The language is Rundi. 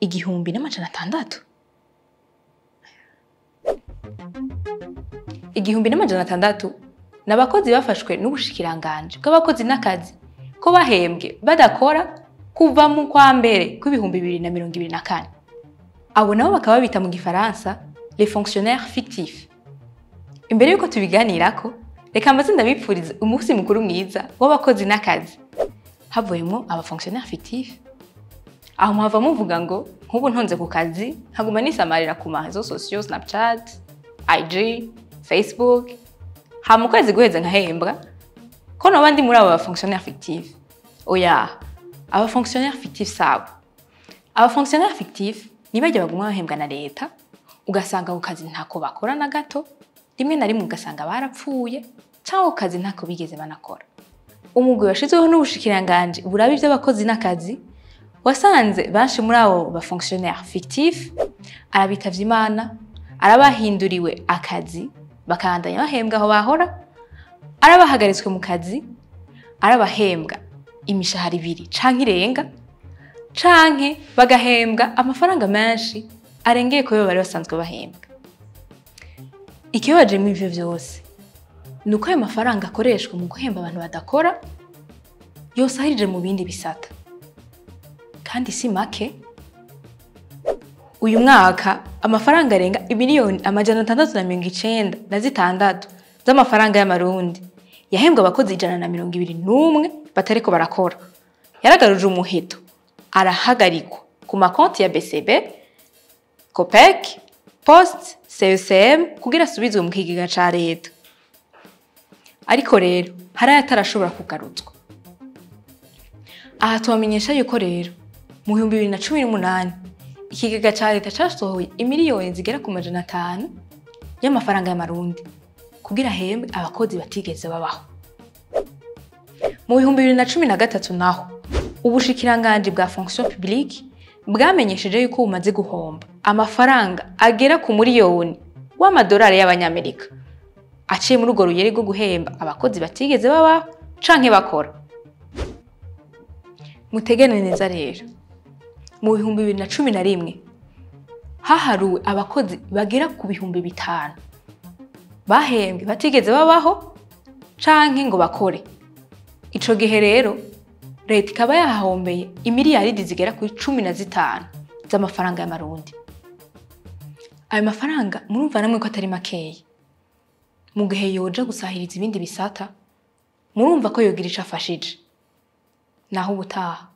1,600. 1,600 n'abakozi bafashwe n'ubushikiranganje bw'abakozi n'akazi ko bahembwe badakora kuva mu kwa mbere kw'ibihumbi 2024. Abo nabo bakaba bita mu gifaransa les fonctionnaires fictifs. Imbere yuko tubiganirako, reka mbaze ndabipfurize umusi mukuru mwiza w'abakozi n'akazi. Havuyemo aba fonctionnaires fictifs. Aho muhava muvuga ngo nk'ubu ntonze ku kazi nkaguma nisamarira ku marezo sociaux Snapchat, IG, Facebook. Ha mu kwezi guheze nkahembwa ko nabandi muri abo ba fonctionnaires fictifs. Oya, aba fonctionnaires fictifs sabo. Aba fonctionnaires fictifs nibajya bagumwa bahembwa na leta, ugasanga ku kazi ntako bakora na gato, rimwe na rimwe ugasanga barapfuye cyangwa ku kazi ntako bigeze banakora. Umugwi washizweho n'ubushikiranganje burabi by'abakozi n'akazi wasanze banshi muri abo ba fonctionnaires fictifs arabitavye Imana, arabahinduriwe akazi bakandanya bahembwa aho bahora, arabahagaritswe mu kazi, arabahembwa imishahara 2 canke irenga, canke bagahembwa amafaranga menshi arengeye ko bari basanzwe bahembwa. Ikibaje mu ivyo vyose nuko ayo mafaranga akoreshwa mu guhemba abantu badakora yosahirije mu bindi bisata, kandi si make. Uyu mwaka amafaranga arenga 1,696,000 z'amafaranga y'amarundi yahembwa abakozi 121 batariko barakora. Yaragaruje umuheto arahagarikwa ku makonti ya BCB, Copec, Post, CSM kugira asubizwe mu kigega ca leta. Ariko rero hari atarashobora kugarutswa. Aha tubamenyesha yuko rero mu 2018 ikigega ca leta casohoye imiliyoni zigera ku 500 y'amafaranga y'amarundi kugira hembe abakozi batigeze babaho. Mu 2013 naho ubushikiranganje bwa fonction publique bwamenyesheje yuko bumaze guhomba amafaranga agera ku miliyoni w'amadolari y'abanyamerika aciye muri urwo ruyeri rwo guhemba abakozi batigeze babaho canke bakora. Mutegene neza rero mu 2011 haharuwe abakozi bagera ku 5,000 bahembwe batigeze babaho canke ngo bakore. Ico gihe rero Reta ikaba yahahombeye imiliyaridi zigera kuri 15 z'amafaranga y'amarundi. Ayo mafaranga murumva namwe ko atari makeya. Mu gihe yoja gusahiriza ibindi bisata, murumva ko yogira ico afashije. Naho ubutaha